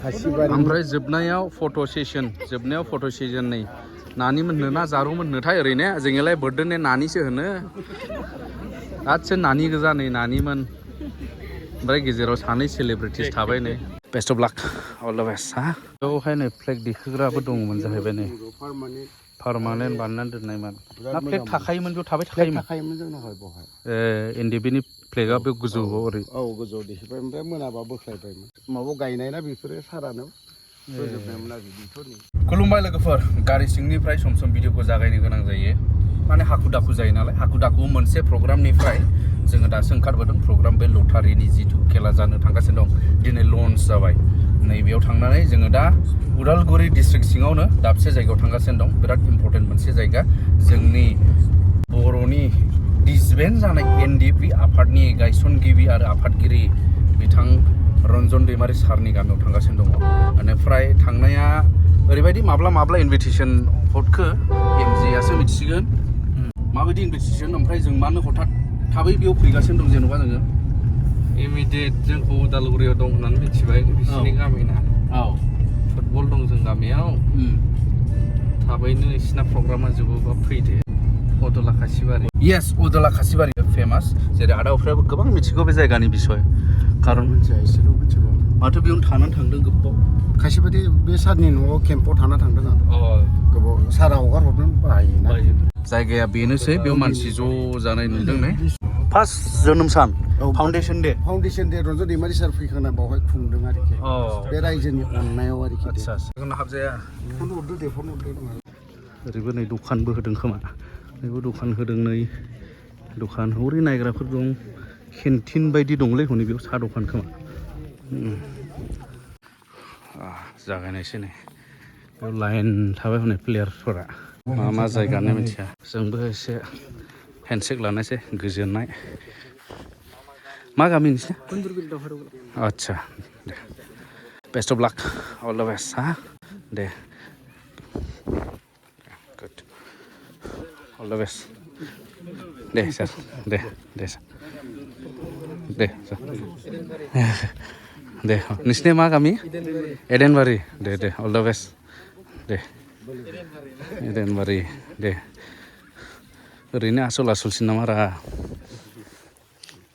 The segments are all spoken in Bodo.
ओमफ्राय जोबनायाव फट' सेसन नै नानि मोननो ना जारौ मोननोथाय ओरैनो जोंनिलाय बर्थडे नानिसो होनो गासै नानि गोजा नै नानिमोन ओमफ्राय गेजेराव सानै सेलिब्रिटिस थाबाय नै best of lakh all the best हा बेवहाय नै फ्लेग दिखोग्राबो दङमोन जाहैबाय नै पारमानेन्ट बानायनानै दोननायमोन ना फ्लेग थाखायोमोन बेयाव थाबाय थाखायोमोन जोंनावहाय बेवहाय एनडिबिनि फ्लेगा बे गोजौआव ओरै गोजौआव दिखिबाय ओमफ्राय मोनाबा बोख्लायबायमोन माबायाव गायनाय ना बेफोरो सारानो फोजोबनायमोन आरो बेफोरनि खुलुमबाय लोगोफोर गारि सिंनिफ्राय सम सम भिडिअखौ जागायनो गोनां जायो माने हाखु दाखु जायो नालाय हाखु दाखु मोनसे प्रग्रामनिफ्राय जोङो दासो ओंखारबोदों प्रग्राम बे लटारिनि जिथु खेला जानो थांगासिनो दं दिनै लन्च जाबाय नैबेयाव थांनानै जोङो दा उदालगुरि डिस्ट्रिक्ट सिङावनो दाबसे जायगायाव थांगासिनो दं बिराद इम्पर्टेन्ट मोनसे जायगा जोंनि बर'नि डिसबेन्ड जानाय एनडिपि आफादनि गायसनगिरि आरो आफादगिरि बिथां रन्जन दैमारि सारनि गामियाव थांगासिनो दङ बेनिफ्राय थांनाया ओरैबायदि माब्ला इनभिटेसन हरखो एमजिआसो मिथिसिगोन माबायदि इनभिटेसन ओमफ्राय जों मानो हठात थाबै बेयाव फैगासिनो दं जेनेबा जोङो इमिडियेट जोंखौ उदालगुरियाव दं होननानै मिथिबाय बिसिनि गामिना फुटबल दं जों गामियाव थाबैनो बिसिना प्रग्रामा जोबोबा फैदो अदला खासिबारि येस अदला खासिबारि फेमास जेरै आदाफ्राबो गोबां मिथिगौ बे जायगानि बिसय खारन मिथिया एसेल' मिथिगौ माथो बेयावनो थानानै थांदों गोबाव खायसेबादि बे सारनि न'आव केम्पआव थाना थांदों आं गोबाव सारा हगार हरनो बायोना जायगाया बेनोसै बेयाव मानसि ज' जानाय नुदों ने फार्स्ट जोनोम सान फाउन्डेसन दे रन्जन दैमारि सार फैखांना बावहाय खुंदों आरोखि बे रायजोनि अननायाव आरोखि आदसा हाबजाया फन हरदो ओरैबो नै दखानबो होदों खोमा नैबो दखान होदों नै दखान हरै नायग्राफोर दं केन्टिन बायदि दंलै हनै बेयाव साहा दखान खोमा जागायनायसै नै बेयाव लाइन थाबाय हनै प्लेयारफोरा मा जायगानो मिथिया जोंबो एसे हेन्डसेक लानायसै गोजोननाय मा गामि नोंसिना आदसा दे best of lakh all the best हा दे गुड अल द बेस्ट दे सार दे सार दे नोंसिना मा गामि एडेनबारि दे अल द बेस्ट दे एडेनबारि दे ओरैनो आसलसिन नामा रा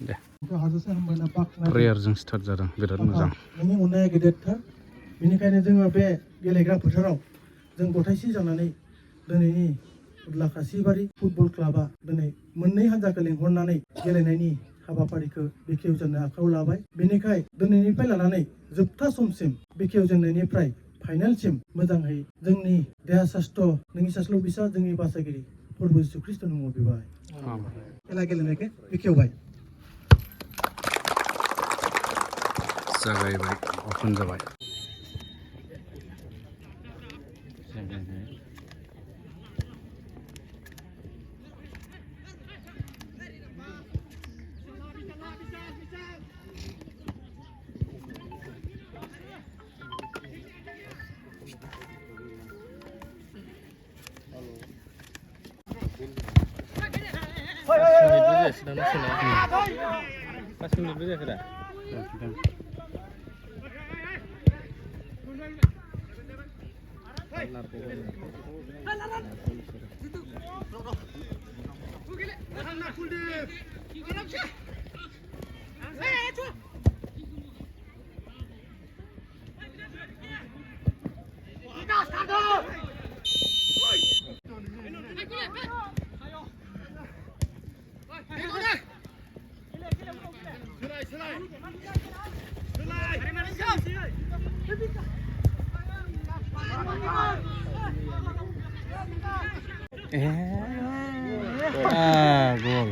दे प्रेयारजों स्टार्ट जादों बिराद मोजां नोंनि अननाया गेदेरथार बेनिखायनो जोङो बे गेलेग्रा फोथाराव जों गथायसे जानानै दिनैनि उदला खासिबारि फुटबल क्लाबा दिनै मोननै हान्जाखौ लिंहरनानै गेलेनायनि हाबाफारिखौ बेखेवजेननो आखायाव लाबाय बेनिखाय दिनैनिफ्राय लानानै जोबथा समसिम बेखेवजेननायनिफ्राय फाइनालसिम मोजाङै जोंनि देहा सास्थ्र नोंनि सासेल' बिसा जोंनि बासायगिरि प्रभु जिसु ख्रिस्ट'नि मुङाव बिबाय खेला गेलेनायखौ बेखेवबाय जागायबाय अपेन जाबाय gol.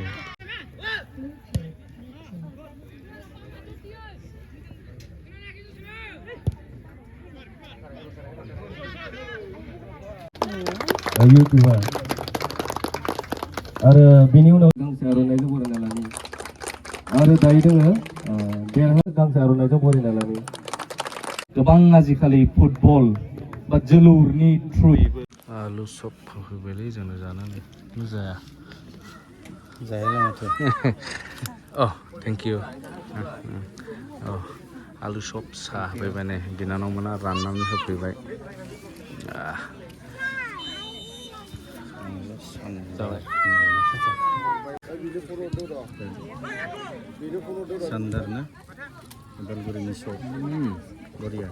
Ayo Tuhan. Ada bini udah gangsar arunai itu boleh nalani. Ada tadi dengar, biarlah gangsar arunai itu boleh nalani. Kebang ngaji kali football, bajulur ni trui. Alu sop hoibeli jangan jangan ni zaya. Zaya lah tu. Oh, thank you. Oh, आलु सब सा होफैबाय नै बिनानावमोना राननानै होफैबाय जाबाय सान्दारनो उदालगुरिनि सब बरिया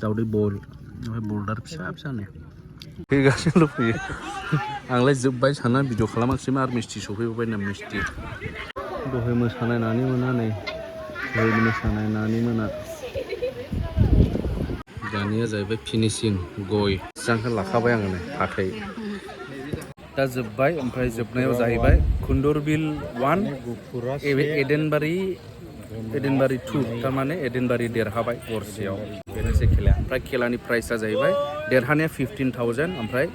दावदै बल ओमफ्राय बल्डार फिसा फिसानो फैगासिनो फैयो आंलाय जोब्बाय सानना भिडिअ खालामाखिसैमोन आरो मिस्टि सफैबाय ना मिस्टि दहाय मोसानाय नानि मोना नै दहाय मोसानाय नानि मोना दानिया जाहैबाय फिनिशिं गय जांखौ लाखाबाय आङो नै फाथै दा जोब्बाय ओमफ्राय जोबनायाव जाहैबाय खुन्दुरबिल 1 एडेनबारि 2 थारमाने एडेनबारि देरहाबाय गरसेयाव बेनोसै खेलाया ओमफ्राय खेलानि प्राइसआ जाहैबाय देरहानाया 15,000 ओमफ्राय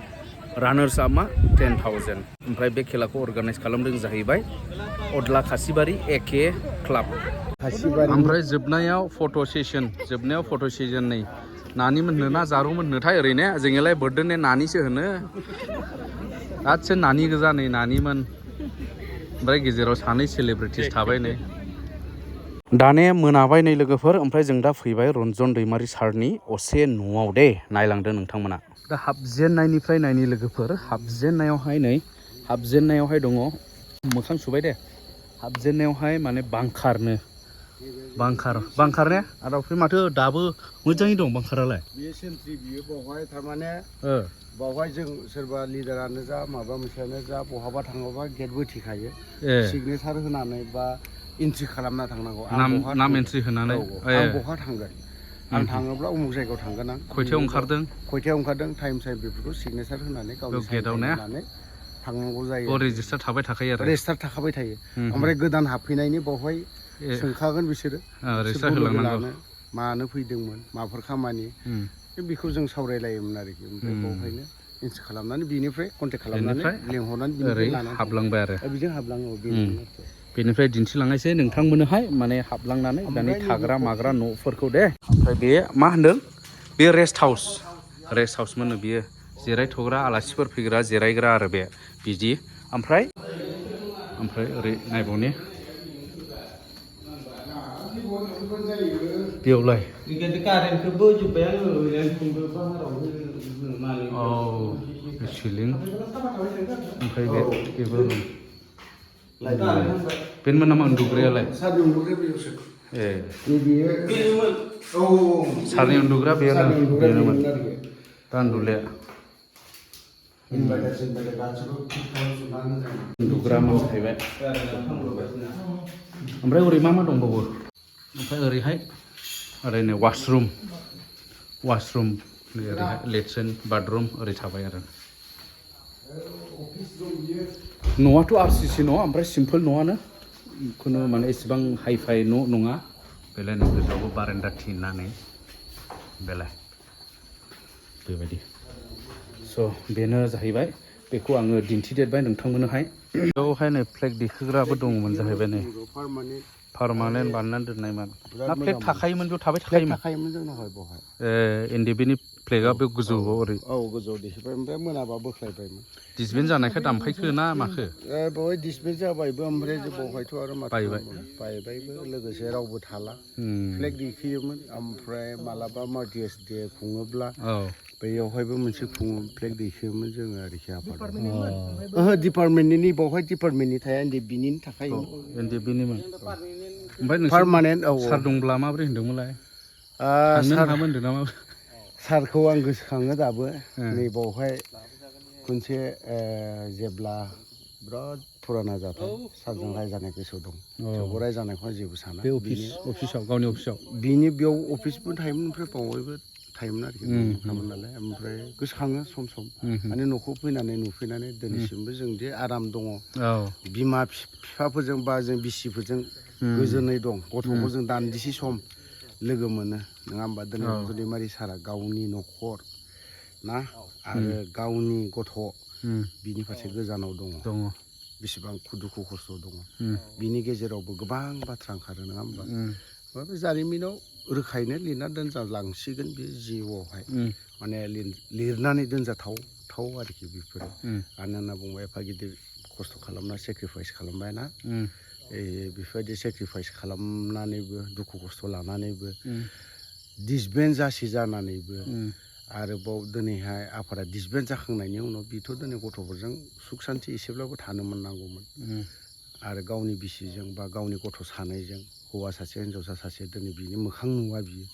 रानार्स आपआ 10,000 ओमफ्राय बे खेलाखौ अर्गानाइज खालामदों जाहैबाय अदला खासिबारि एके क्लाब ओमफ्राय जोबनायाव फट' सेसन नै नानि मोननो ना जारु मोननोथाय ओरैनो जोंनियालाय बर्डने नानिसो होनो गासै नानि गोजा नै नानिमोन ओमफ्राय गेजेराव सानै सेलिब्रिटिस थाबाय नै दाने मोनाबाय नै लोगोफोर ओमफ्राय जों दा फैबाय रन्जन दैमारि सारनि असे न'आव दे नायलांदो नोंथांमोना दा हाबजेननायनिफ्राय नायनि लोगोफोर हाबजेननायावहाय दङ मोखां सुबाय दे हाबजेननायावहाय माने बांखार ने आरो माथो दाबो मोजाङै दं बांखारालाय बियो सेन्ट्रि बियो बावहाय थारमाने बावहाय जों सोरबा लिडारानो जा माबा मोनसेयानो जा बहाबा थाङोबा गेटबो थिखायो सिगनेसार होनानै बा एन्ट्रि खालामना थांनांगौ नाम एन्ट्रि होनानै आं बहा थांगोन आं थाङोब्ला उमुक जायगायाव थांगोन आं खयथायाव ओंखारदों टाइम बेफोरखौ सिगनेसार होनानै गावनि गेटआव ने थांनांगौ जायो रेजिस्टार थाबाय थाखायो आरो रेजिस्टार थाखाबाय थायो ओमफ्राय गोदान हाबफैनायनि बावहाय सोंखागोन बिसोरो रेजिस्टार होलांनांगौ मानो फैदोंमोन माबाफोर खामानि बेखौ जों सावरायलायोमोन आरोखि ओमफ्राय बावहायनो एन्ट्रि खालामनानै बिनिफ्राय कन्टेक्ट खालामनानै लिंहरनानै ओरै हाबलांबाय आरो बिजों हाबलाङो बेनिफ्राय दिन्थिलांनायसै नोंथांमोननोहाय माने हाबलांनानै दानि थाग्रा माग्रा न'फोरखौ दे ओमफ्राय बे मा होनदों बे रेस्ट हाउस मोनो बियो जिरायथ'ग्रा आलासिफोर फैग्रा जिरायग्रा आरो बे बिदि ओमफ्राय ओरै नायबावनि बेयावलाय सिलिं ओमफ्राय बेबो बेनोमोन नामा उन्दुग्रायालाय सारनि उन्दुग्रा बेनोमोन दा उन्दुलाया उन्दुग्रा मोनफैबाय ओमफ्राय ओरै मा दंबावो ओमफ्राय ओरैहाय ओरैनो वाशरुम ओरैहाय लेट्रिन बाथरुम ओरै थाबाय आरो न'आथ' RCC न' ओमफ्राय सिम्पोल न'आनो खुनु माने एसेबां हाइफाइ न' नङा बेलाय नै गोजौआवबो बारान्दा थिनानै बेलाय बेबायदि स' बेनो जाहैबाय बेखौ आङो दिन्थिदेरबाय नोंथांमोननोहाय बेयावहाय नै फ्लेग दैखोग्राबो दङमोन जाहैबाय नै पारमानेन्ट बानायनानै दोननायमोन ना फ्लेग थाखायोमोन बेयाव थाबाय थाखायोमोन जोंनावहाय बेवहाय एनडिबिनि फ्लेगा बे गोजौआव ओरै गोजौआव दैखोबाय ओमफ्राय मोनाबा बोख्लायबायमोन डिसबेन्ड जानायखाय दामफायखो ना माखो बेवहाय डिसबेन्ड जाबायबो ओमफ्राय बेवहायथ' आरो बायबायबो लोगोसे रावबो थाला फ्लेग दैखोयोमोन ओमफ्राय मालाबा मार्टियार्स डे खुङोब्ला बेयावहायबो मोनसे फ्लेग दैखोयोमोन जोङो आरोखि आफादा डिपार्टमेन्टनि बावहाय डिपार्टमेन्टनि थाया एनडिबिनि थाखाय एनडिबिनिमोन ओमफ्राय पार्मानेन्ट सार दंब्ला माबोरै होनदोंमोनलाय होनदों नामा सारखौ आं गोसोखाङो दाबो नै बावहाय खनसे जेब्ला बिराद फुराना जाथाय सारजों रायजानाय गोसो दं थेवबो रायजानायखौ जेबो साना बे अफिसाव गावनि अफिसाव बिनि बेयाव अफिसबो थायोमोन ओमफ्राय बावहायबो थायोमोन आरोखि थायोमोन नालाय ओमफ्राय गोसोखाङो सम माने न'खौ नुफैनानै दिनैसिमबो जोंदि आराम दङ बिमा बिफाफोरजों बा जों बिसिफोरजों गोजोनै दं गथ'खौ जों दान्दिसे सम लोगो मोनो नङा होमबा दिनै रन्जन दैमारि सारा गावनि न'खर ना आरो गावनि गथ' बिनि फारसे गोजानाव दङ बेसेबां दुखु खस्थ' दङ बिनि गेजेरावबो गोबां बाथ्रा ओंखारो नङा होमबा बे जारिमिनाव रोखायैनो लिरना दोनजालांसिगोन बे जिउआवहाय माने लिरनानै दोनजाथाव आरोखि बेफोरो मानो होनना बुङोबा एफा गिदिर खस्थ' खालामना सेक्रिफाइस खालामबाय ना बेफोरबायदि सेक्रिफाइस खालामनानैबो दुखु खस्थ' लानानैबो डिसबेन्ड जासि जानानैबो आरोबाव दिनैहाय आफादा डिसबेन्ड जाखांनायनि उनाव बिथ' दिनै गथ'फोरजों सुख सान्थि एसेब्लाबो थानो मोननांगौमोन आरो गावनि बिसिजों बा गावनि गथ' सानैजों हौवा सासे हिन्जावसा सासे दिनै बिनि मोखां नुवा बियो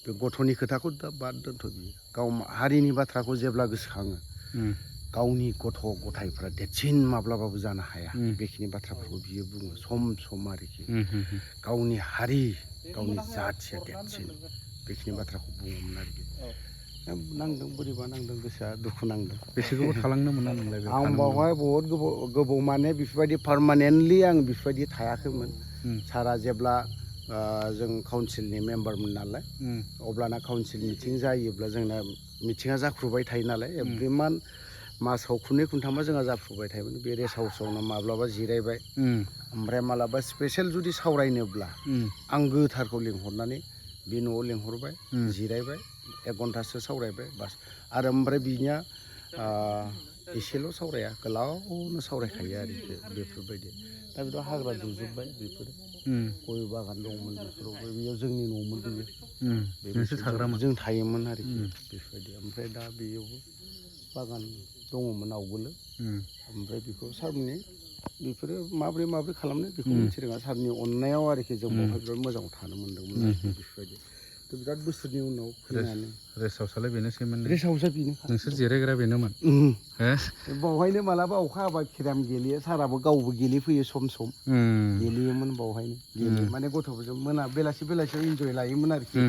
बे गथ'नि खोथाखौ दा बाद दोनथ' बियो गाव हारिनि बाथ्राखौ जेब्ला गोसोखाङो गावनि गथ' गथायफ्रा देरसिन माब्लाबाबो जानो हाया बेखिनि बाथ्राफोरखौ बियो बुङो सम आरोखि गावनि हारि गावनि जाथिया देरसिन बेखिनि बाथ्राखौ बुङोमोन आरोखि नांदों बोरैबा नांदों गोसोआ दुखु नांदों बेसे गोबाव थालांनो मोना नोंलाय आं बावहाय बहुद गोबाव माने बेफोरबायदि पार्मानेन्टलि आं बेफोरबायदि थायाखैमोन सारा जेब्ला जों काउन्सिलनि मेम्बारमोन नालाय अब्लाना काउन्सिल मिटिं जायोब्ला जोंना मिटिङा जाख्रुबाय थायो नालाय एभ्रि मासाव खननै खनथामा जोंहा जाफ्रुबाय थायोमोन बे रेस्ट हाउसावनो माब्लाबा जिरायबाय ओमफ्राय मालाबा स्पेसियेल जुदि सावरायनोब्ला आं गोथारखौ लिंहरनानै बे न'आव लिंहरबाय जिरायबाय 1 घन्टासो सावरायबाय बास आरो ओमफ्राय बिनिया एसेल' सावराया गोलावनो सावरायखायो आरो बेफोरबायदि दा बेयाव हाग्रा दुजोब्बाय बेफोरो गय बागान दंमोन बेफोरावबो बेयाव जोंनि न'मोन बेयो जों थायोमोन आरोखि बेफोरबायदि ओमफ्राय दा बेयावबो बागान दङमोन आवगोलो ओमफ्राय बेखौ सारमोननि बेफोरो माबोरै खालामनो बेखौ मिथि रोङा सारनि अननायाव आरोखि जों बेवहाय बिराद मोजां थानो मोन्दोंमोन बेफोरबायदि बिराद बोसोरनि उनाव फैनानै रेस्ट हाउसआलाय बेनोसैमोन रेस्ट हाउसआ बेनो नोंसोर जिरायग्रा बेनोमोन बावहायनो मालाबा अखा हाबा केराम गेलेयो साराबो गावबो गेलेफैयो सम गेलेयोमोन बावहायनो गेलेयो माने गथ'फोरजों बेलासियाव इन्जय लायोमोन आरोखि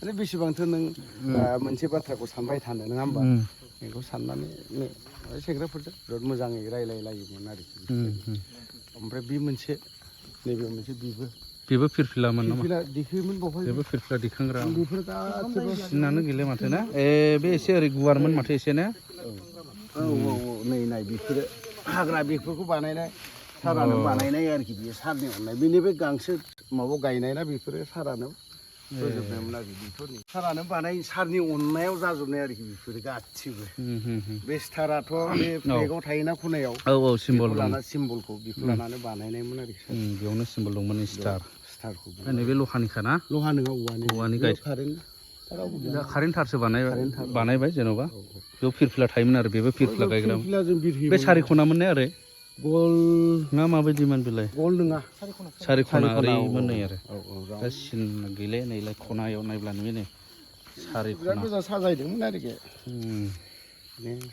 माने बेसेबांथो नों मोनसे बाथ्राखौ सानबाय थानो नङा होमबा बेखौ साननानै सेंग्राफोरजों बिराद मोजाङै रायलायलायोमोन आरोखि ओमफ्राय बे मोनसे नैबे मोनसे बेबो फिरफिलामोन नामा देखायोमोन बावहाय बेबो फिरफिला दिखांग्रा बेफोर गासिबो सिनानो गैला माथो ना बे एसे ओरै गुवारमोन माथो एसे ना औ नै बेफोरो हाग्रा बेफोरखौ बानायनाय सारानो बानायनाय आरोखि बियो सारनि अननाय बेनि बे गांसो माबायाव गायनाय ना बेफोरो सारानो फोजोबनायमोन आरोखि बेफोरनि सारानो बानाय सारनि अननायाव जाजोबनाय आरोखि बेफोरो गासिबो बे स्टाराथ' बे बेगाव थायोना खनायाव सिम्बल लाना सिम्बलखौ बेखौ लानानै बानायनायमोन आरोखि बेयावनो सिम्बल दंमोन स्टारखौ नैबे लहानिखा ना लहा नङा औवानि गाय दा कारेन्ट थारसो बानायबाय जेन'बा बेयाव फिरफिला थायोमोन आरो बेबो फिरफिला गायग्रा बे सारिखनामोन ने आरो गल ना माबायदिमोन बेलाय गल नङा सारिखना ओरैमोन नै आरो दा सिन गैले नैलाय खनायाव नायब्लानो बेनो सारिखना मोजां साजायदोंमोन आरोखि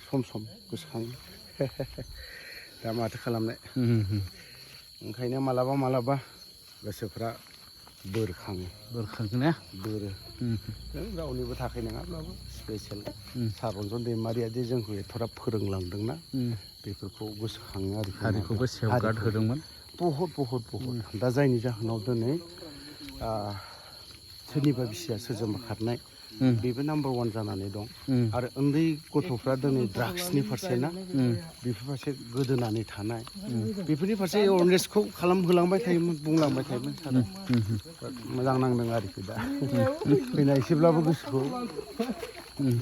सम गोसोखाङो दा माथो खालामनो ओंखायनो मालाबा गोसोफ्रा बोरखाङो ने बोरो रावनिबो थाखाय नङाब्लाबो स्पेसियेल सार रन्जन दैमारिया जे जोंखौ एथ'ग्राब फोरोंलांदोंना बेफोरखौ गोसोखाङो आरोखि हारिखौबो सेफगार्ड होदोंमोन बहुद दा जायनि जाहोनाव दिनै सोरनिबा बिसिया सोरजोंबा खारनाय बेबो नाम्बार 1 जानानै दं आरो उन्दै गथ'फ्रा दिनै ड्राग्सनि फारसे ना बेफोर फारसे गोदोनानै थानाय बेफोरनि फारसे एवारनेसखौ खालामहोलांबाय थायोमोन बुंलांबाय थायोमोन सारा मोजां नांदों आरोखि दा फैना एसेब्लाबो गोसोखौ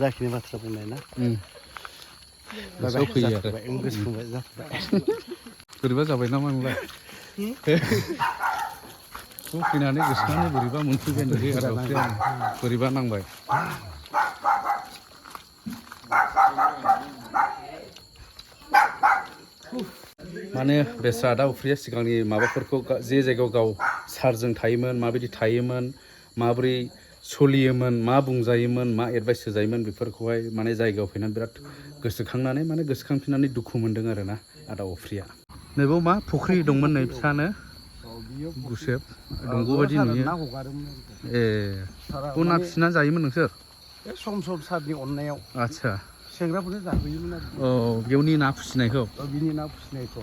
जाखिनि बाथ्रा बुंनाय ना गोसोआव फैयो आरो गोसोखांबाय जाबाय बोरैबा जाबाय नामा नोंलाय फैनानै गोसोखांनानै बोरैबा मोनफैबाय नोंदि आरो बोरैबा नांबाय माने बे सादा उफ्रिया सिगांनि माबाफोरखौ जे जायगायाव गाव सारजों थायोमोन माबायदि थायोमोन माबोरै सोलियोमोन मा बुंजायोमोन मा एडभाइस होजायोमोन बेफोरखौहाय माने जायगायाव फैनानै बिराद गोसोखांनानै माने गोसोखांफिननानै दुखु मोनदों आरोना आदा उफ्रिया नैबाव मा फुख्रि दंमोन नै फिसानो गुसेब दंग' बायदि नुयो ना फिसिना जायोमोन नोंसोर सम सारनि अननायाव आदसा सेंग्राफोरनो जाहोयोमोन आरो बेयावनि ना फिसिनायखौ बिनि ना फिसिनायखौ